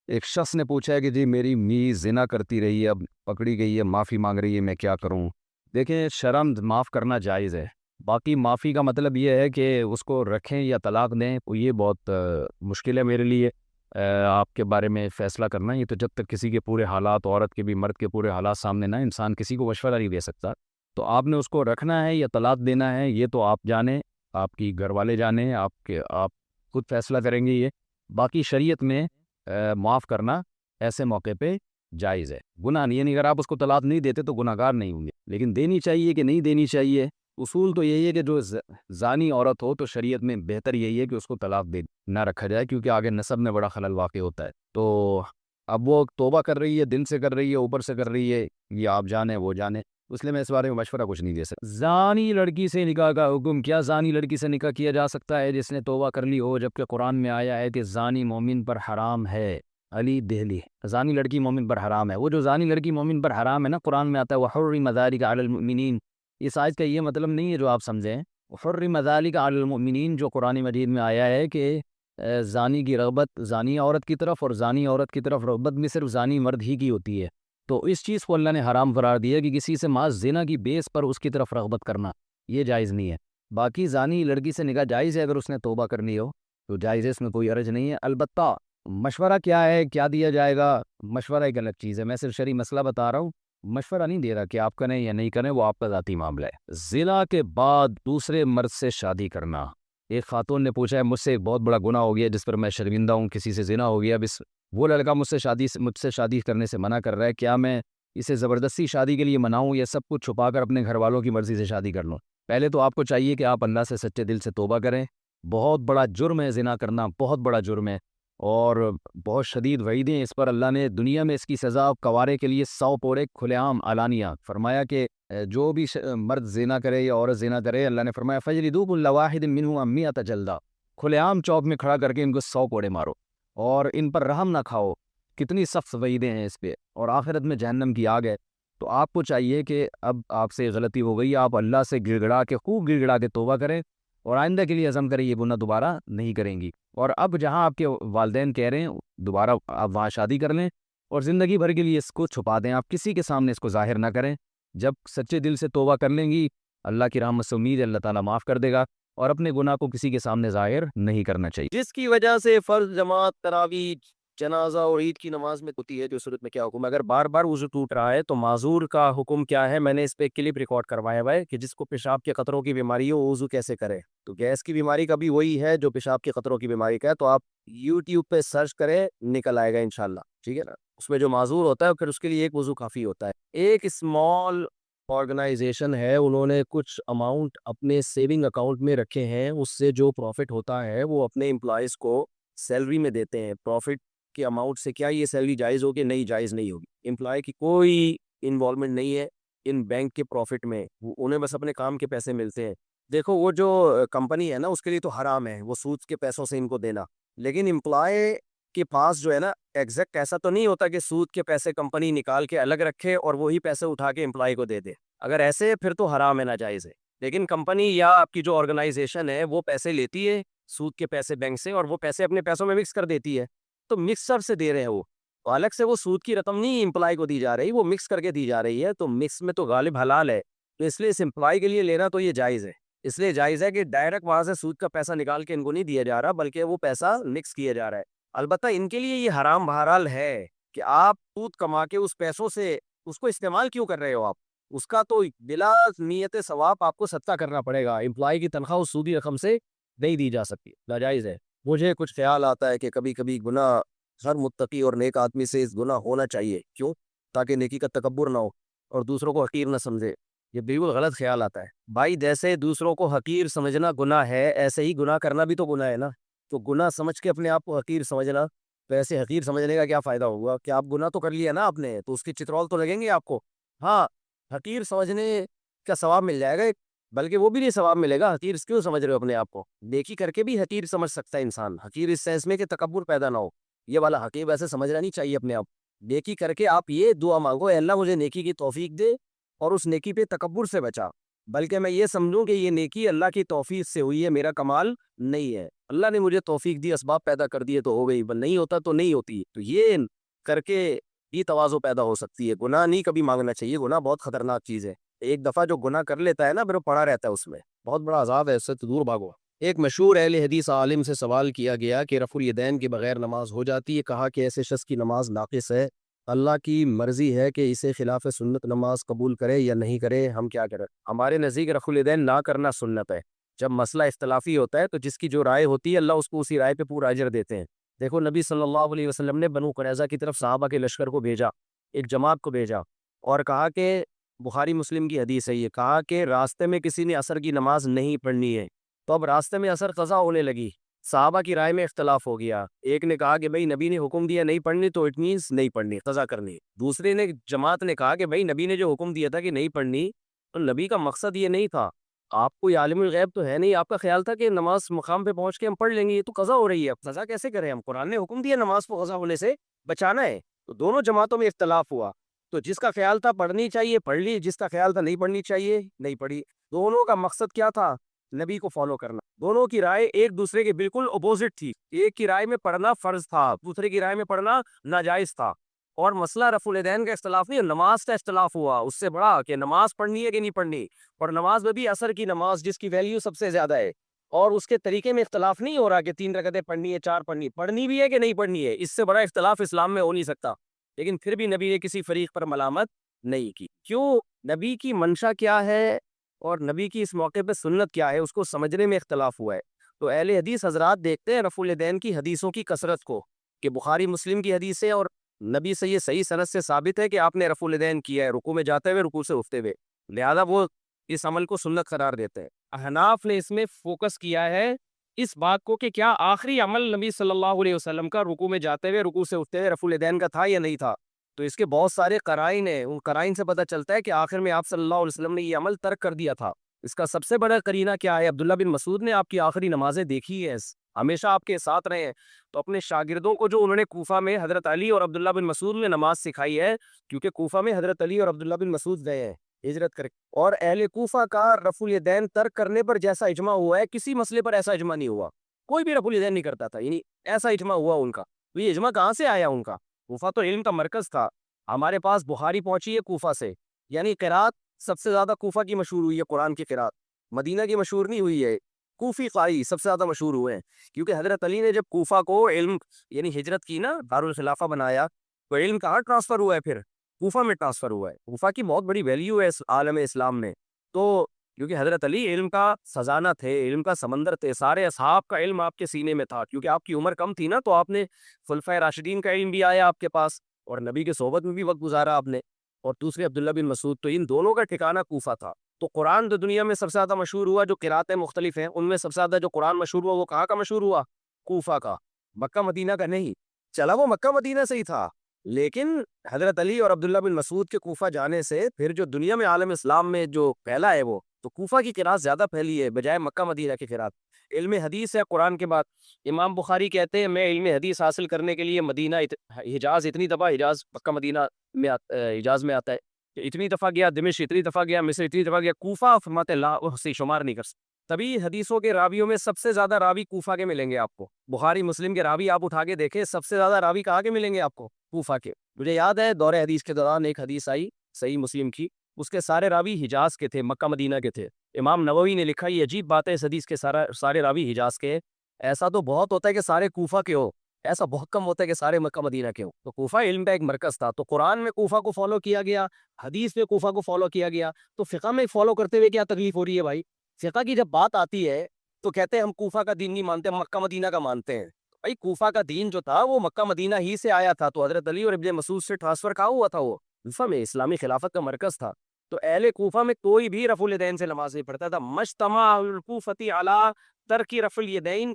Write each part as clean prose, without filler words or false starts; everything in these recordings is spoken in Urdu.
ایک شخص نے پوچھا ہے کہ جی میری میز زنا کرتی رہی ہے، اب پکڑی گئی ہے، معافی مانگ رہی ہے، میں کیا کروں؟ دیکھیں، شرم معاف کرنا جائز ہے، باقی معافی کا مطلب یہ ہے کہ اس کو رکھیں یا طلاق دیں، یہ بہت مشکل ہے میرے لیے آپ کے بارے میں فیصلہ کرنا۔ یہ تو جب تک کسی کے پورے حالات، عورت کے بھی مرد کے پورے حالات سامنے نہ، انسان کسی کو مشورہ نہیں دے سکتا۔ تو آپ نے اس کو رکھنا ہے یا طلاق دینا ہے، یہ تو آپ جانیں، آپ کی گھر والے جانیں، آپ خود فیصلہ کریں گے یہ۔ باقی شریعت میں معاف کرنا ایسے موقع پہ جائز ہے، گناہ نہیں ہے۔ اگر آپ اس کو طلاق نہیں دیتے تو گناہ گار نہیں ہوں گے، لیکن دینی چاہیے کہ نہیں دینی چاہیے؟ اصول تو یہی ہے کہ جو زانی عورت ہو تو شریعت میں بہتر یہی ہے کہ اس کو طلاق دے نہ رکھا جائے، کیونکہ آگے نسب میں بڑا خلل واقع ہوتا ہے۔ تو اب وہ توبہ کر رہی ہے، دل سے کر رہی ہے، اوپر سے کر رہی ہے، یہ آپ جانیں وہ جانیں، اس لیے میں اس بارے میں مشورہ کچھ نہیں دے سکتا۔ زانی لڑکی سے نکاح کا حکم، کیا زانی لڑکی سے نکاح کیا جا سکتا ہے جس نے توبہ کر لی ہو؟ جبکہ قرآن میں آیا ہے کہ زانی مومن پر حرام ہے۔ علی دہلی، زانی لڑکی مومن پر حرام ہے۔ وہ جو زانی لڑکی مومن پر حرام ہے نا، قرآن میں آتا ہے وَحُرِّمَ ذَلِكَ عَلَى الْمُؤْمِنِينَ، اس آیت کا یہ مطلب نہیں ہے جو آپ سمجھیں۔ وَحُرِّمَ ذَلِكَ عَلَى الْمُؤْمِنِينَ جو قرآن مجید میں آیا ہے کہ زانی کی رغبت زانی عورت کی طرف، اور زانی عورت کی طرف رغبت بھی صرف زانی مرد ہی کی ہوتی ہے، تو اس چیز کو اللہ نے حرام قرار دیا کہ کسی سے محض زنا کی بیس پر اس کی طرف رغبت کرنا، یہ جائز نہیں ہے۔ باقی زانی لڑکی سے نکاح جائز ہے، اگر اس نے توبہ کرنی ہو تو جائز ہے، اس میں کوئی حرج نہیں ہے۔ البتہ مشورہ کیا ہے، کیا دیا جائے گا، مشورہ ایک الگ چیز ہے، میں صرف شرعی مسئلہ بتا رہا ہوں، مشورہ نہیں دے رہا کہ آپ کریں یا نہیں کریں، وہ آپ کا ذاتی معاملہ ہے۔ زنا کے بعد دوسرے مرد سے شادی کرنا، ایک خاتون نے پوچھا ہے مجھ سے ایک بہت بڑا گناہ ہو گیا جس پر میں شرمندہ ہوں، کسی سے زنا ہو گیا، اب وہ لڑکا مجھ سے شادی کرنے سے منع کر رہا ہے، کیا میں اسے زبردستی شادی کے لیے مناؤں یا سب کچھ چھپا کر اپنے گھر والوں کی مرضی سے شادی کر لوں؟ پہلے تو آپ کو چاہیے کہ آپ اللہ سے سچے دل سے توبہ کریں، بہت بڑا جرم ہے زنا کرنا، بہت بڑا جرم ہے، اور بہت شدید وعیدیں اس پر اللہ نے دنیا میں اس کی سزا کوارے کے لیے 100 پورے کھلے عام علانیہ فرمایا کہ جو بھی مرد زنا کرے یا عورت زنا کرے، اللہ نے فرمایا فَجْلِدُوا كُلَّ وَاحِدٍ مِّنْهُمْ 100 جلدہ، کھلے عام چوک میں کھڑا کر کے ان کو 100 کوڑے مارو، اور ان پر رحم نہ کھاؤ۔ کتنی سخت وعیدیں ہیں اس پہ، اور آخرت میں جہنم کی آگ ہے۔ تو آپ کو چاہیے کہ اب آپ سے غلطی ہو گئی، آپ اللہ سے گڑ گڑا کے، خوب گڑ گڑا کے توبہ کریں، اور آئندہ کے لیے عزم کریں یہ گناہ دوبارہ نہیں کریں گی۔ اور اب جہاں آپ کے والدین کہہ رہے ہیں دوبارہ آپ وہاں شادی کر لیں، اور زندگی بھر کے لیے اس کو چھپا دیں، آپ کسی کے سامنے اس کو ظاہر نہ کریں۔ جب سچے دل سے توبہ کر لیں گی، اللہ کی رحمت سے امید ہے اللہ تعالیٰ معاف کر دے گا، اور اپنے گناہ کو کسی کے سامنے ظاہر نہیں کرنا چاہیے۔ جس کی وجہ سے فرض، جماعت، تراویح، جنازہ اور عید کی نماز میں ہوتی ہے، جو صورت میں کیا حکم ہے؟ اگر بار بار وضو ٹوٹ رہا ہے تو معذور کا حکم کیا ہے؟ میں نے اس پہ کلپ ریکارڈ کروایا ہوا ہے کہ جس کو پیشاب کے قطروں کی بیماری ہو وضو کیسے کرے۔ تو گیس کی بیماری کا بھی وہی ہے جو پیشاب کے قطروں کی بیماری کا ہے، تو آپ یوٹیوب پہ سرچ کریں، نکل آئے گا انشاءاللہ، ٹھیک ہے نا؟ اس میں جو معذور ہوتا ہے پھر اس کے لیے ایک وضو کافی ہوتا ہے۔ ایک اسمال آرگنائزیشن ہے، انہوں نے کچھ اماؤنٹ اپنے سیونگ اکاؤنٹ میں رکھے ہیں، اس سے جو پروفٹ ہوتا ہے وہ اپنے امپلائیز کو سیلری میں دیتے ہیں۔ پروفٹ کے اماؤنٹ سے کیا یہ سیلری جائز ہوگی؟ نہیں، جائز نہیں ہوگی۔ امپلائی کی کوئی انوالومنٹ نہیں ہے ان بینک کے پروفٹ میں، انہیں بس اپنے کام کے پیسے ملتے ہیں۔ دیکھو وہ جو کمپنی ہے نا، اس کے لیے تو حرام ہے وہ سود کے پیسوں سے ان کو دینا، لیکن امپلائی کے پاس جو ہے نا، ایگزیکٹ ایسا تو نہیں ہوتا کہ سود کے پیسے کمپنی نکال کے الگ رکھے اور وہی پیسے اٹھا کے امپلائی کو دے دے۔ اگر ایسے ہے پھر تو حرام ہے، ناجائز ہے۔ لیکن کمپنی یا آپ کی جو آرگنائزیشن ہے وہ پیسے لیتی ہے سود کے پیسے بینک سے، اور وہ پیسے اپنے پیسوں میں مکس کر دیتی ہے، تو مکسر سے دے رہے ہیں وہ، تو الگ سے وہ سود کی رقم نہیں امپلائی کو دی جا رہی، وہ مکس کر کے دی جا رہی ہے، تو مکس میں تو غالب حلال ہے، تو اس لیے اس امپلائی کے لیے لینا تو یہ جائز ہے۔ اس لیے جائز ہے کہ ڈائریکٹ وہاں سے سود کا پیسہ نکال کے ان کو نہیں دیا جا رہا، بلکہ وہ پیسہ مکس کیا جا رہا ہے۔ البتہ ان کے لیے یہ حرام بہرحال ہے کہ آپ سود کما کے اس پیسوں سے اس کو استعمال کیوں کر رہے ہو؟ آپ اس کا تو بلا نیت ثواب آپ کو صدقہ کرنا پڑے گا۔ امپلائی کی تنخواہ اس سودی رقم سے نہیں دی جا سکتی، ناجائز ہے۔ مجھے کچھ خیال آتا ہے کہ کبھی کبھی گناہ ہر متقی اور نیک آدمی سے اس گناہ ہونا چاہیے، کیوں؟ تاکہ نیکی کا تکبر نہ ہو اور دوسروں کو حقیر نہ سمجھے۔ یہ بالکل غلط خیال آتا ہے بھائی، جیسے دوسروں کو حقیر سمجھنا گناہ ہے، ایسے ہی گناہ کرنا بھی تو گناہ ہے نا۔ تو گناہ سمجھ کے اپنے آپ کو حقیر سمجھنا، تو ایسے حقیر سمجھنے کا کیا فائدہ ہوگا؟ کہ آپ گناہ تو کر لیا نا آپ نے، تو اس کی چترول تو لگیں گے آپ کو۔ ہاں، حقیر سمجھنے کا ثواب مل جائے گا، بلکہ وہ بھی نہیں ثواب ملے گا۔ حقیر کیوں سمجھ رہے ہو اپنے آپ کو؟ نیکی کر کے بھی حقیر سمجھ سکتا ہے انسان، حقیر اس سینس میں کہ تکبر پیدا نہ ہو، یہ والا حقیر ویسے سمجھنا نہیں چاہیے اپنے آپ۔ نیکی کر کے آپ یہ دعا مانگو، اے اللہ مجھے نیکی کی توفیق دے اور اس نیکی پہ تکبر سے بچا۔ بلکہ میں یہ سمجھوں کہ یہ نیکی اللہ کی توفیق سے ہوئی ہے، میرا کمال نہیں ہے، اللہ نے مجھے توفیق دی، اسباب پیدا کر دیے تو ہو گئی، بل نہیں ہوتا تو نہیں ہوتی۔ تو یہ کر کے یہ تواضع پیدا ہو سکتی ہے۔ گناہ نہیں کبھی مانگنا چاہیے، گناہ بہت خطرناک چیز ہے۔ ایک دفعہ جو گناہ کر لیتا ہے نا، پھر وہ پڑا رہتا ہے، اس میں بہت بڑا عذاب ہے، اس سے تو دور بھاگو۔ ایک مشہور اہل حدیث عالم سے سوال کیا گیا کہ رفع الیدین کے بغیر نماز ہو جاتی ہے؟ کہا کہ ایسے شخص کی نماز ناقص ہے، اللہ کی مرضی ہے کہ اسے خلاف سنت نماز قبول کرے یا نہیں کرے، ہم کیا کریں؟ ہمارے نزدیک رفع الیدین نہ کرنا سنت ہے۔ جب مسئلہ اختلافی ہوتا ہے تو جس کی جو رائے ہوتی ہے اللہ اس کو اسی رائے پہ پورا اجر دیتے ہیں۔ دیکھو نبی صلی اللہ علیہ وسلم نے بنو قریظہ کی طرف صحابہ کے لشکر کو بھیجا، ایک جماعت کو بھیجا، اور کہا کہ بخاری مسلم کی حدیث ہے، یہ کہا کہ راستے میں کسی نے عصر کی نماز نہیں پڑھنی ہے۔ تو اب راستے میں عصر قضا ہونے لگی، صحابہ کی رائے میں اختلاف ہو گیا۔ ایک نے کہا کہ بھئی نبی نے حکم دیا نہیں پڑھنی تو اٹ مینس نہیں پڑھنی، قضا کرنی۔ دوسرے نے جماعت نے کہا کہ بھئی نبی نے جو حکم دیا تھا کہ نہیں پڑھنی، تو نبی کا مقصد یہ نہیں تھا، آپ کوئی عالم الغیب تو ہے نہیں، آپ کا خیال تھا کہ نماز مقام پہ پہنچ کے ہم پڑھ لیں گے، یہ تو قضا ہو رہی ہے، اب قضا کیسے کریں ہم؟ قرآن نے حکم دیا نماز کو قضا ہونے سے بچانا ہے۔ تو دونوں جماعتوں میں اختلاف ہوا، تو جس کا خیال تھا پڑھنی چاہیے پڑھ لی، جس کا خیال تھا نہیں پڑھنی چاہیے نہیں پڑھی۔ دونوں کا مقصد کیا تھا؟ نبی کو فالو کرنا۔ دونوں کی رائے ایک دوسرے کے بالکل اپوزٹ تھی، ایک کی رائے میں پڑھنا فرض تھا، دوسرے کی رائے میں پڑھنا ناجائز تھا۔ اور مسئلہ رفع الیدین کا اختلاف نہیں، نماز کا اختلاف ہوا، اس سے بڑا کہ نماز پڑھنی ہے کہ نہیں پڑھنی، اور نماز میں بھی عصر کی نماز جس کی ویلیو سب سے زیادہ ہے، اور اس کے طریقے میں اختلاف نہیں ہو رہا کہ 3 رکعتیں پڑھنی ہے 4 پڑھنی بھی ہے کہ نہیں پڑھنی ہے، اس سے بڑا اختلاف اسلام میں ہو نہیں سکتا۔ لیکن پھر بھی نبی نے کسی فریق پر ملامت نہیں کی۔ کیوں؟ نبی کی منشا کیا ہے اور نبی کی اس موقع پہ سنت کیا ہے، اس کو سمجھنے میں اختلاف ہوا ہے۔ تو اہل حدیث حضرات دیکھتے ہیں رفع الیدین کی حدیثوں کی کثرت کو، کہ بخاری مسلم کی حدیثیں اور نبی سے یہ صحیح سند سے ثابت ہے کہ آپ نے رفع الیدین کیا ہے، رکوع میں جاتے ہوئے، رکوع سے اٹھتے ہوئے، لہذا وہ اس عمل کو سنت قرار دیتے ہیں۔ احناف نے اس میں فوکس کیا ہے اس بات کو کہ کیا آخری عمل نبی صلی اللہ علیہ وسلم کا رکوع میں جاتے ہوئے، رکوع سے اٹھتے ہوئے رفع الیدین کا تھا یا نہیں تھا۔ تو اس کے بہت سارے قرائن ہیں، ان قرائن سے پتہ چلتا ہے کہ آخر میں آپ صلی اللہ علیہ وسلم نے یہ عمل ترک کر دیا تھا۔ اس کا سب سے بڑا قرینہ کیا ہے؟ عبداللہ بن مسعود نے آپ کی آخری نمازیں دیکھی ہیں، ہمیشہ آپ کے ساتھ رہے ہیں، تو اپنے شاگردوں کو جو انہوں نے کوفہ میں حضرت علی اور عبداللہ بن مسعود نے نماز سکھائی ہے، کیونکہ کوفہ میں حضرت علی اور عبداللہ بن مسعود گئے ہیں ہجرت کر کے، اور اہل کوفہ کا رفع الیدین ترک کرنے پر جیسا اجماع ہوا ہے، کسی مسئلے پر ایسا اجماع نہیں ہوا، کوئی بھی رفع الیدین نہیں کرتا تھا، یعنی ایسا اجماع ہوا ان کا۔ تو یہ اجماع کہاں سے آیا ان کا؟ کوفہ تو علم کا مرکز تھا۔ ہمارے پاس بخاری پہنچی ہے کوفہ سے، یعنی قرات سب سے زیادہ کوفہ کی مشہور ہوئی ہے، قرآن کی قرات مدینہ کی مشہور نہیں ہوئی ہے، کوفی قاری سب سے زیادہ مشہور ہوئے ہیں، کیونکہ حضرت علی نے جب کوفہ کو علم یعنی ہجرت کی نا، دارالخلافہ بنایا، تو علم کہاں ٹرانسفر ہوا ہے؟ پھر کوفہ میں ٹرانسفر ہوا ہے۔ کوفہ کی بہت بڑی ویلیو ہے اس عالم اسلام میں، تو کیونکہ حضرت علی علم کا خزانہ تھے، علم کا سمندر تھے، سارے اصحاب کا علم آپ کے سینے میں تھا، کیونکہ آپ کی عمر کم تھی نا، تو آپ نے خلفائے راشدین کا علم بھی آیا آپ کے پاس، اور نبی کے صحبت میں بھی وقت گزارا آپ نے، اور دوسرے عبداللہ بن مسعود، تو ان دونوں کا ٹھکانہ کوفہ تھا۔ تو قرآن جو دنیا میں سب سے زیادہ مشہور ہوا، جو قراتیں مختلف ہیں ان میں سب سے زیادہ جو قرآن مشہور ہوا وہ کہاں کا مشہور ہوا؟ کوفہ کا، مکہ مدینہ کا نہیں۔ چلا وہ مکہ مدینہ سے ہی تھا، لیکن حضرت علی اور عبداللہ بن مسعود کے کوفہ جانے سے پھر جو دنیا میں عالم اسلام میں جو پھیلا ہے، وہ تو کوفہ کی قرات زیادہ پھیلی ہے بجائے مکہ مدینہ کی قرات۔ علم حدیث ہے قرآن کے بعد، امام بخاری کہتے ہیں میں علم حدیث حاصل کرنے کے لیے مدینہ حجاز اتنی دفعہ، حجاز مکہ مدینہ میں حجاز میں آتا ہے، اتنی دفعہ گیا، دمشق اتنی دفعہ گیا، مصر اتنی دفعہ گیا، کوفہ فرماتے ہیں لا احصی، شمار نہیں کر سکتے۔ تبھی حدیثوں کے راویوں میں سب سے زیادہ راوی کوفہ کے ملیں گے آپ کو، بخاری مسلم کے راوی آپ اٹھا کے دیکھیں، سب سے زیادہ راوی کہاں کے ملیں گے آپ کو؟ کوفہ کے۔ مجھے یاد ہے دور حدیث کے دوران ایک حدیث آئی صحیح مسلم کی، اس کے سارے راوی حجاز کے تھے، مکہ مدینہ کے تھے۔ امام نووی نے لکھا یہ عجیب بات ہے، اس حدیث کے سارے راوی حجاز کے، ایسا تو بہت ہوتا ہے کہ سارے کوفہ کے ہو، ایسا بہت کم ہوتا ہے کہ سارے مکہ مدینہ کے ہو۔ تو کوفہ علم کا ایک مرکز تھا، تو قرآن میں کوفہ کو فالو کیا گیا، حدیث میں کوفہ کو فالو کیا گیا، تو فقہ میں فالو کرتے ہوئے کیا تکلیف ہو رہی ہے بھائی؟ فقہ کی جب بات آتی ہے تو کہتے ہیں ہم کوفہ کا دین نہیں مانتے، ہم مکہ مدینہ کا مانتے ہیں۔ بھائی کوفہ کا دین جو تھا وہ مکہ مدینہ ہی سے آیا تھا، تو حضرت علی اور ابن مسعود سے ٹرانسفر کہاں ہوا تھا؟ وہ کوفہ میں، اسلامی خلافت کا مرکز تھا۔ تو اہل کوفہ میں کوئی بھی رفع الیدین سے نماز نہیں پڑھتا تھا۔ مجتمع الکوفۃ علی ترک رفع الیدین،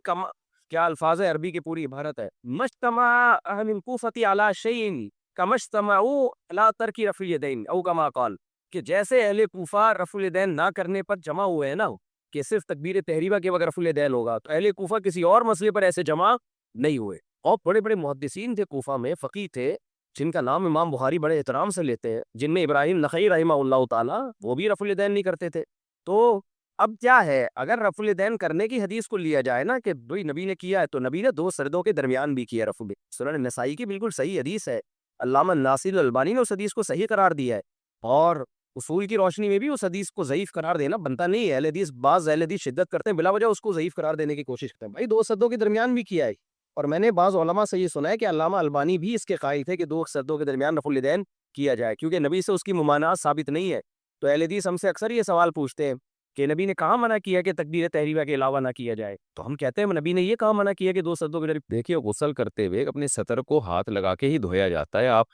کیا الفاظ عربی کی پوری عبارت ہے، مجتمع اہل الکوفۃ علی شیء کما اجتمعوا علی ترک رفع الیدین او کما قال، کہ جیسے اہل کوفہ رفع الیدین نہ کرنے پر جمع ہوئے ہیں نا، کہ صرف تکبیر تحریمہ کے وقت رفع الیدین ہوگا، تو اہل کوفہ کسی اور مسئلے پر ایسے جمع نہیں ہوئے۔ اور بڑے بڑے محدثین تھے کوفہ میں، فقیہ تھے، جن کا نام امام بخاری بڑے احترام سے لیتے ہیں، جن میں ابراہیم نخعی رحمہ اللہ تعالی، وہ بھی رفع الیدین نہیں کرتے تھے۔ تو اب کیا ہے، اگر رفع الیدین کرنے کی حدیث کو لیا جائے نا کہ بھئی نبی نے کیا ہے، تو نبی نے 2 سجدوں کے درمیان بھی کیا رفع الیدین، سنن نسائی کی بالکل صحیح حدیث ہے، علامہ ناصر الالبانی نے اس حدیث کو صحیح قرار دیا ہے، اور اصول کی روشنی میں بھی اس حدیث کو ضعیف قرار دینا بنتا نہیں ہے۔ بعض اہل حدیث شدت کرتے ہیں، بلا وجہ اس کو ضعیف قرار دینے کی کوشش کرتے ہیں، بھائی 2 سجدوں کے درمیان بھی کیا ہے، اور میں نے بعض علماء سے یہ سنا ہے کہ علامہ البانی بھی اس کے قائل تھے کہ 2 سجدوں کے درمیان رفع الیدین کیا جائے، کیونکہ نبی سے اس کی ممانعت ثابت نہیں ہے۔ تو اہل حدیث ہم سے اکثر یہ سوال پوچھتے ہیں کہ نبی نے کہاں منع کیا کہ تکبیر تحریمہ کے علاوہ نہ کیا جائے، تو ہم کہتے ہیں نبی نے یہ کہاں منع کیا کہ 2 سجدوں کے درمیان۔ دیکھیے غسل کرتے ہوئے اپنے سطر کو ہاتھ لگا کے ہی دھویا جاتا ہے، آپ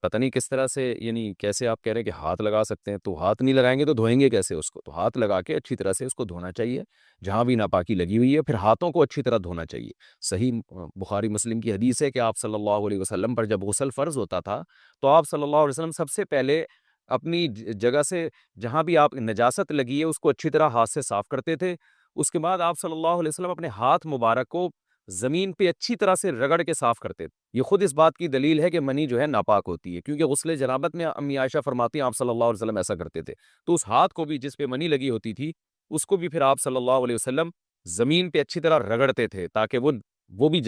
پتہ نہیں کس طرح سے، یعنی کیسے آپ کہہ رہے ہیں کہ ہاتھ لگا سکتے ہیں، تو ہاتھ نہیں لگائیں گے تو دھوئیں گے کیسے اس کو؟ تو ہاتھ لگا کے اچھی طرح سے اس کو دھونا چاہیے، جہاں بھی ناپاکی لگی ہوئی ہے پھر ہاتھوں کو اچھی طرح دھونا چاہیے۔ صحیح بخاری مسلم کی حدیث ہے کہ آپ صلی اللہ علیہ وسلم پر جب غسل فرض ہوتا تھا تو آپ صلی اللہ علیہ وسلم سب سے پہلے اپنی جگہ سے جہاں بھی آپ نجاست لگی ہے اس کو اچھی طرح ہاتھ سے صاف کرتے تھے، اس کے بعد آپ صلی اللہ علیہ وسلم اپنے ہاتھ مبارک کو زمین پہ اچھی طرح سے رگڑ کے صاف کرتے تھے۔ یہ خود اس بات کی دلیل ہے کہ منی جو ہے ناپاک ہوتی ہے، کیونکہ غسل جنابت میں امی عائشہ فرماتی ہیں آپ صلی اللہ علیہ وسلم ایسا کرتے تھے، تو اس ہاتھ کو بھی جس پہ منی لگی ہوتی تھی اس کو بھی پھر آپ صلی اللہ علیہ وسلم زمین پہ اچھی طرح رگڑتے تھے، تاکہ وہ بھی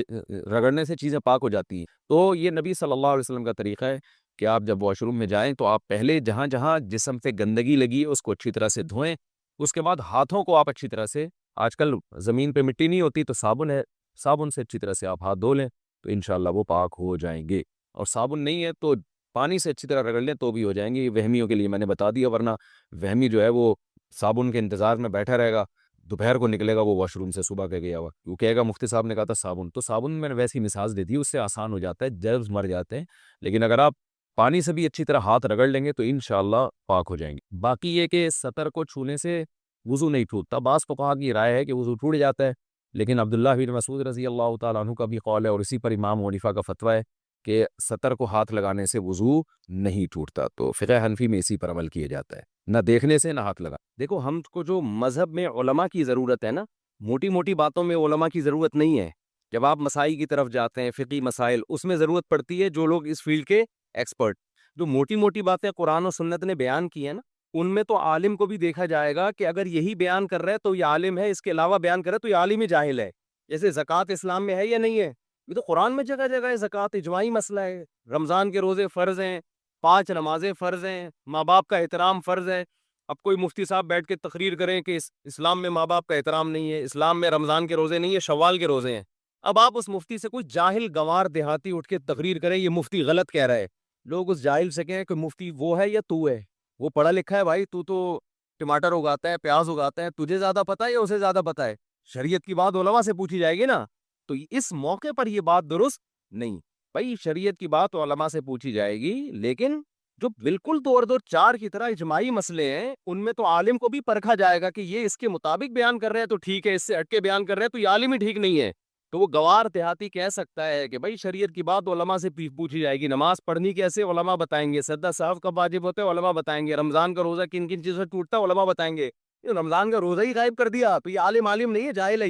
رگڑنے سے چیزیں پاک ہو جاتی ہیں۔ تو یہ نبی صلی اللہ علیہ وسلم کا طریقہ ہے کہ آپ جب واش روم میں جائیں تو آپ پہلے جہاں جہاں جسم پہ گندگی لگی ہے اس کو اچھی طرح سے دھوئیں، اس کے بعد ہاتھوں کو آپ اچھی طرح سے، آج کل زمین پہ مٹی نہیں ہوتی تو صابن ہے، صابن سے اچھی طرح سے آپ ہاتھ دھو لیں تو انشاءاللہ وہ پاک ہو جائیں گے، اور صابن نہیں ہے تو پانی سے اچھی طرح رگڑ لیں تو بھی ہو جائیں گے۔ یہ وہمیوں کے لیے میں نے بتا دیا، ورنہ وہمی جو ہے وہ صابن کے انتظار میں بیٹھا رہے گا، دوپہر کو نکلے گا وہ واش روم سے صبح کے گیا ہوا، وہ کہے گا مفتی صاحب نے کہا تھا صابن، تو صابن میں نے ویسی مثال دے دی، اس سے آسان ہو جاتا ہے، جرمز مر جاتے ہیں، لیکن اگر آپ پانی سے بھی اچھی طرح ہاتھ رگڑ لیں گے تو انشاءاللہ پاک ہو جائیں گے۔ باقی یہ کہ سطر کو چھونے سے وضو نہیں ٹوٹتا، بعض فقہا کی رائے ہے کہ وضو ٹوٹ جاتا ہے، لیکن عبداللہ بن مسعود رضی اللہ تعالیٰ عنہ کا بھی قول ہے، اور اسی پر امام حنیفہ کا فتویٰ ہے کہ سطر کو ہاتھ لگانے سے وضو نہیں ٹوٹتا، تو فقہ حنفی میں اسی پر عمل کیا جاتا ہے، نہ دیکھنے سے نہ ہاتھ لگا۔ دیکھو ہم کو جو مذہب میں علماء کی ضرورت ہے نا، موٹی موٹی باتوں میں علماء کی ضرورت نہیں ہے، جب آپ مسائی کی طرف جاتے ہیں، فقی مسائل، اس میں ضرورت پڑتی ہے جو لوگ اس فیلڈ کے ایکسپرٹ، جو موٹی موٹی باتیں قرآن و سنت نے بیان کی ہیں نا، ان میں تو عالم کو بھی دیکھا جائے گا کہ اگر یہی بیان کر رہا ہے تو یہ عالم ہے، اس کے علاوہ بیان کر رہا ہے تو یہ عالم ہی جاہل ہے۔ جیسے زکوٰۃ اسلام میں ہے یا نہیں ہے؟ یہ تو قرآن میں جگہ جگہ ہے، زکوٰۃ اجماعی مسئلہ ہے، رمضان کے روزے فرض ہیں، 5 نمازیں فرض ہیں، ماں باپ کا احترام فرض ہے۔ اب کوئی مفتی صاحب بیٹھ کے تقریر کریں کہ اسلام میں ماں باپ کا احترام نہیں ہے، اسلام میں رمضان کے روزے نہیں ہے، شوال کے روزے ہیں، اب آپ اس مفتی سے کوئی جاہل گوار دیہاتی اٹھ کے تقریر کریں یہ مفتی غلط کہہ رہا ہے، لوگ اس جاہل سے کہیں کہ مفتی وہ ہے یا تو ہے، وہ پڑھا لکھا ہے بھائی، تو ٹماٹر اگاتا ہے، پیاز اگاتا ہے، تجھے زیادہ پتہ ہے یا اسے زیادہ پتہ ہے؟ شریعت کی بات علماء سے پوچھی جائے گی نا، تو اس موقع پر یہ بات درست نہیں، بھائی شریعت کی بات علماء سے پوچھی جائے گی، لیکن جو بالکل دو اور دو چار کی طرح اجماعی مسئلے ہیں ان میں تو عالم کو بھی پرکھا جائے گا کہ یہ اس کے مطابق بیان کر رہے ہیں تو ٹھیک ہے، اس سے ہٹ کے بیان کر رہے ہیں تو یہ عالم ہی ٹھیک نہیں ہے، تو وہ گوار دیہاتی کہہ سکتا ہے کہ بھائی شریعت کی بات علماء سے پوچھی جائے گی، نماز پڑھنی کیسے علماء بتائیں گے، سجدہ صاحب کب واجب ہوتے ہیں علماء بتائیں گے، رمضان کا روزہ کن کن چیزوں سے ٹوٹتا ہے علماء بتائیں گے، یہ رمضان کا روزہ ہی غائب کر دیا تو یہ عالم نہیں ہے، جاہل ہے،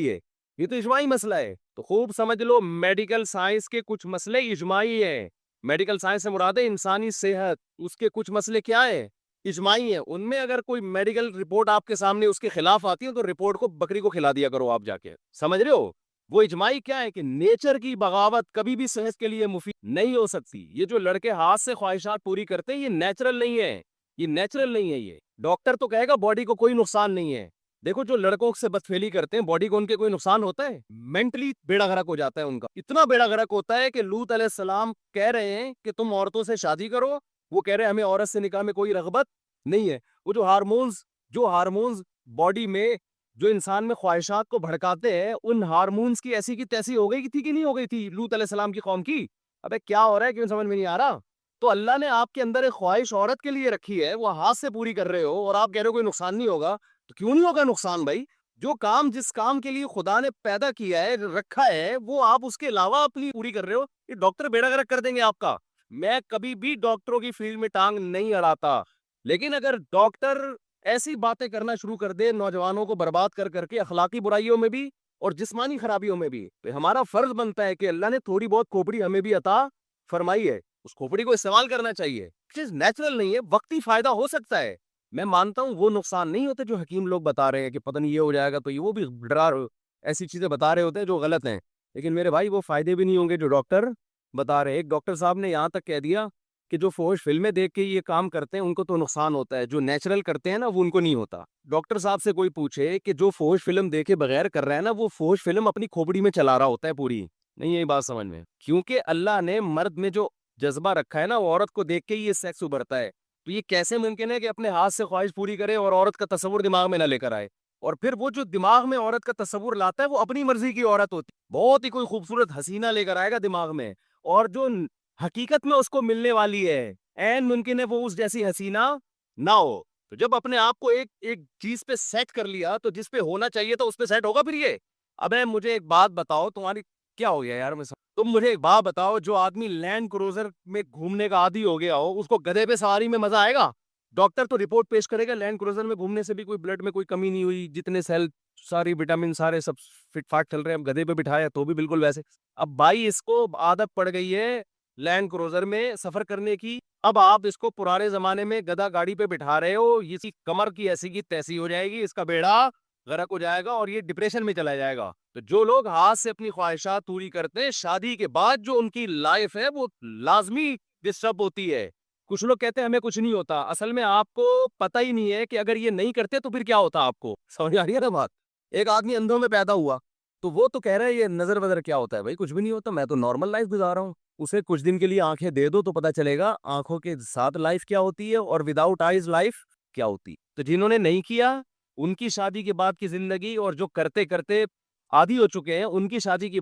یہ تو اجماعی مسئلہ ہے، تو خوب سمجھ لو میڈیکل سائنس کے کچھ مسئلے اجماعی ہیں، میڈیکل سائنس سے مراد ہے انسانی صحت، اس کے کچھ مسئلے کیا ہیں، اجماعی ہیں، ان میں اگر کوئی میڈیکل رپورٹ آپ کے سامنے اس کے خلاف آتی ہے تو رپورٹ کو بکری کو کھلا دیا کرو آپ جا کے، سمجھ رہے ہو؟ وہ اجماعی کیا ہے کہ نیچر کی بغاوت کبھی بھی صحت کے لیے مفید نہیں ہو سکتی، یہ جو لڑکے ہاتھ سے خواہشات پوری کرتے ہیں یہ نیچرل نہیں ہے، یہ نیچرل نہیں ہے، یہ ڈاکٹر تو کہے گا باڈی کو کوئی نقصان نہیں ہے، دیکھو جو لڑکوں سے بدفعلی کرتے ہیں باڈی کو ان کے کوئی نقصان ہوتا ہے؟ مینٹلی بیڑا غرق ہو جاتا ہے ان کا، اتنا بیڑا غرق ہوتا ہے کہ لوط علیہ السلام کہہ رہے ہیں کہ تم عورتوں سے شادی کرو، وہ کہہ رہے ہیں ہمیں عورت سے نکاح میں کوئی رغبت نہیں ہے، وہ جو ہارمونز باڈی میں جو انسان میں خواہشات کو بھڑکاتے ہیں، ان ہارمونز کی ایسی کی تیسی ہو گئی تھی کہ نہیں ہو گئی تھی لوط علیہ السلام کی قوم کی؟ ابے کیا ہو رہا ہے، کیوں سمجھ میں نہیں آ رہا؟ تو اللہ نے آپ کے اندر ایک خواہش عورت کے لیے رکھی ہے، وہ ہاتھ سے پوری کر رہے ہو اور آپ کہہ رہے ہو کوئی نقصان نہیں ہوگا، تو کیوں نہیں ہوگا نقصان بھائی؟ جو کام جس کام کے لیے خدا نے پیدا کیا ہے رکھا ہے وہ آپ اس کے علاوہ اپنی پوری کر رہے ہو، یہ ڈاکٹر بیڑا غرق کر دیں گے آپ کا۔ میں کبھی بھی ڈاکٹروں کی فیلڈ میں ٹانگ نہیں اڑاتا، لیکن اگر ڈاکٹر ایسی باتیں کرنا شروع کر دے نوجوانوں کو برباد کر کر کے اخلاقی برائیوں میں بھی اور جسمانی خرابیوں میں بھی، تو ہمارا فرض بنتا ہے کہ اللہ نے تھوڑی بہت کھوپڑی ہمیں بھی عطا فرمائی ہے، اس کھوپڑی کو استعمال کرنا چاہیے، چیز نیچرل نہیں ہے، وقتی فائدہ ہو سکتا ہے میں مانتا ہوں وہ نقصان نہیں ہوتے جو حکیم لوگ بتا رہے ہیں کہ پتہ نہیں یہ ہو جائے گا، تو یہ وہ بھی ایسی چیزیں بتا رہے ہوتے ہیں جو غلط ہیں، لیکن میرے بھائی وہ فائدے بھی نہیں ہوں گے جو ڈاکٹر بتا رہے ہیں۔ ایک ڈاکٹر صاحب نے یہاں تک کہہ دیا کہ جو فوج فلمیں دیکھ کے یہ کام کرتے ہیں ان کو تو نقصان ہوتا ہے، جو نیچرل کرتے ہیں نا وہ ان کو نہیں ہوتا۔ ڈاکٹر صاحب سے کوئی پوچھے کہ جو فوج فلم دیکھے بغیر کر رہا ہے نا، وہ فوج فلم اپنی کھوپڑی میں چلا رہا ہوتا ہے پوری، نہیں یہی بات سمجھ میں، کیونکہ اللہ نے مرد میں جو جذبہ رکھا ہے نا، وہ عورت کو دیکھ کے ہی یہ سیکس ابھرتا ہے، تو یہ کیسے ممکن ہے کہ اپنے ہاتھ سے خواہش پوری کرے اور عورت کا تصور دماغ میں نہ لے کر آئے؟ اور پھر وہ جو دماغ میں عورت کا تصور لاتا ہے وہ اپنی مرضی کی عورت ہوتی ہے، بہت ہی کوئی خوبصورت حسینہ لے کر آئے گا دماغ میں، اور جو حقیقت میں اس کو ملنے والی ہے این ممکن ہے وہ اس جیسی حسینہ نہ ہو۔ تو جب اپنے آپ کو ایک ایک چیز پہ سیٹ کر لیا تو جس پہ ہونا چاہیے تو اس پہ سیٹ ہوگا پھر یہ۔ ابے مجھے ایک بات بتاؤ، تمہاری کیا ہو گیا یار؟ تم مجھے ایک بات بتاؤ، جو آدمی لینڈ کروزر میں گھومنے کا عادی ہو گیا ہو، اس کو گدھے پہ سواری میں مزہ آئے گا؟ ڈاکٹر تو رپورٹ پیش کرے گا لینڈ کروزر میں گھومنے سے بھی کوئی بلڈ میں کوئی کمی نہیں ہوئی، جتنے سیل ساری وٹامن سارے سب فٹ فاٹ چل رہے ہیں، اب گدھے پہ بٹھایا تو بھی بالکل ویسے۔ اب بھائی اس کو عادت پڑ گئی ہے لینڈ کروزر میں سفر کرنے کی، اب آپ اس کو پرانے زمانے میں گدھا گاڑی پہ بٹھا رہے ہو، اسی کمر کی ایسی کی تیسی ہو جائے گی، اس کا بیڑا غرق ہو جائے گا اور یہ ڈپریشن میں چلا جائے گا۔ تو جو لوگ ہاتھ سے اپنی خواہشات پوری کرتے ہیں، شادی کے بعد جو ان کی لائف ہے وہ لازمی ڈسٹرب ہوتی ہے۔ کچھ لوگ کہتے ہیں ہمیں کچھ نہیں ہوتا، اصل میں آپ کو پتہ ہی نہیں ہے کہ اگر یہ نہیں کرتے تو پھر کیا ہوتا آپ کو، سمجھ آ رہی ہے نا بات؟ ایک آدمی اندھوں میں پیدا ہوا تو وہ تو کہہ رہا ہے یہ نظر وظر کیا ہوتا ہے، بھائی کچھ بھی نہیں ہوتا، میں تو نارمل لائف گزار رہا ہوں۔ اسے کچھ دن کے لیے آنکھیں دے دو تو پتہ چلے گا آنکھوں کے ساتھ لائف کیا ہوتی ہے اور وداؤٹ آئیز لائف کیا ہوتی۔ تو جنہوں نے نہیں کیا ان کی شادی کے بعد کی زندگی، اور جو کرتے کرتے عادی ہو چکے ہیں ان کی شادی کی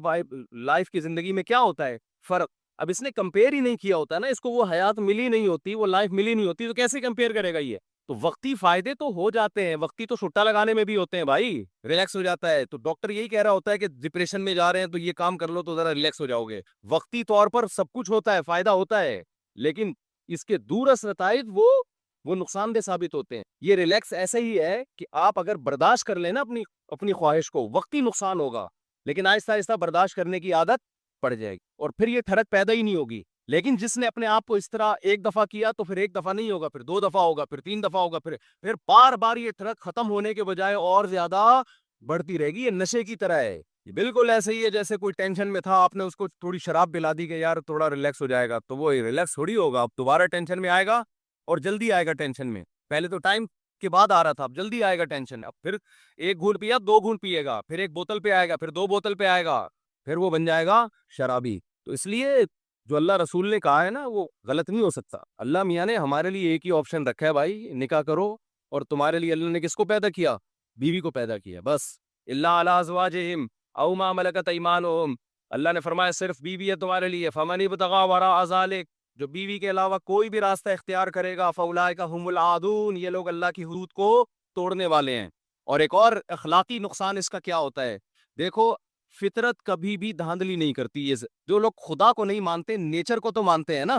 لائف کی زندگی میں کیا ہوتا ہے فرق؟ اب اس نے کمپیئر ہی نہیں کیا ہوتا نا، اس کو وہ حیات ملی نہیں ہوتی، وہ لائف ملی نہیں ہوتی، تو کیسے کمپیئر کرے گا یہ؟ تو وقتی فائدے تو ہو جاتے ہیں، وقتی تو چھٹا لگانے میں بھی ہوتے ہیں بھائی، ریلیکس ہو جاتا ہے۔ تو ڈاکٹر یہی کہہ رہا ہوتا ہے کہ ڈپریشن میں جا رہے ہیں تو یہ کام کر لو تو ذرا ریلیکس ہو جاؤ گے۔ وقتی طور پر سب کچھ ہوتا ہے، فائدہ ہوتا ہے، لیکن اس کے دور اثر نتائج وہ نقصان دہ ثابت ہوتے ہیں۔ یہ ریلیکس ایسا ہی ہے کہ آپ اگر برداشت کر لیں نا اپنی خواہش کو، وقتی نقصان ہوگا لیکن آہستہ آہستہ برداشت کرنے کی عادت پڑ جائے گی اور پھر یہ ٹھڑک پیدا ہی نہیں ہوگی۔ لیکن جس نے اپنے آپ کو اس طرح ایک دفعہ کیا تو پھر ایک دفعہ نہیں ہوگا، پھر 2 دفعہ ہوگا، پھر 3 دفعہ ہوگا، پھر بار بار یہ ٹھڑک ختم ہونے کے بجائے اور زیادہ بڑھتی رہے گی۔ یہ نشے کی طرح ہے، یہ بالکل ایسے ہی ہے جیسے کوئی ٹینشن میں تھا، آپ نے اس کو تھوڑی شراب پلا دی کہ یار تھوڑا ریلیکس ہو جائے گا، تو وہ ریلیکس تھوڑی ہوگا، اب دوبارہ ٹینشن میں آئے گا اور جلدی آئے گا ٹینشن میں۔ پہلے تو ٹائم کے بعد آ رہا تھا، اب جلدی آئے گا ٹینشن، اب پھر ایک گھونٹ پیا 2 گھونٹ پیے گا، پھر ایک بوتل پہ آئے گا، پھر 2 بوتل پہ آئے گا، پھر وہ بن جائے گا شرابی۔ تو اس لیے جو اللہ رسول نے کہا ہے نا وہ غلط نہیں ہو سکتا۔ اللہ میاں نے ہمارے لیے ایک ہی آپشن رکھا ہے بھائی، نکاح کرو، اور تمہارے لیے اللہ نے کس کو پیدا کیا؟ بیوی کو پیدا کیا، بس۔ اللہ علی ازواجہم او ما ملکت ایمانہم، اللہ نے فرمایا صرف بیوی ہے تمہارے لیے، فمن ابتغی وراء ذلک، جو بیوی کے علاوہ کوئی بھی راستہ اختیار کرے گا فاولئک ھم العادون، یہ لوگ اللہ کی حدود کو توڑنے والے ہیں۔ اور ایک اور اخلاقی نقصان اس کا کیا ہوتا ہے، دیکھو فطرت کبھی بھی دھاندلی نہیں کرتی۔ یہ جو لوگ خدا کو نہیں مانتے نیچر کو تو مانتے ہیں نا،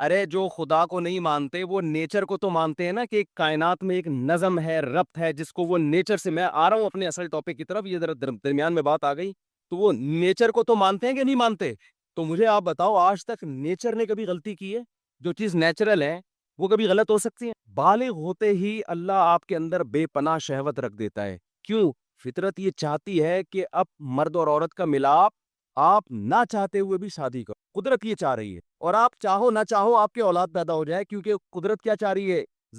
ارے جو خدا کو نہیں مانتے وہ نیچر کو تو مانتے ہیں نا، کہ ایک کائنات میں ایک نظم ہے، ربط ہے، جس کو وہ نیچر سے، میں آ رہا ہوں اپنے اصل ٹاپک کی طرف، یہ درمیان میں بات آ گئی، تو وہ نیچر کو تو مانتے ہیں کہ نہیں مانتے؟ تو مجھے آپ بتاؤ آج تک نیچر نے کبھی غلطی کی ہے؟ جو چیز نیچرل ہے وہ کبھی غلط ہو سکتی ہے؟ بالغ ہوتے ہی اللہ آپ کے اندر بے پناہ شہوت رکھ دیتا ہے، کیوں؟ فطرت یہ چاہتی ہے کہ اب مرد اور عورت کا ملاپ، آپ نہ چاہتے ہوئے بھی شادی کرو، قدرت یہ چاہ رہی ہے، اور آپ چاہو نہ چاہو آپ کے اولاد پیدا ہو جائے، کیونکہ قدرت کیا چاہ رہی ہے؟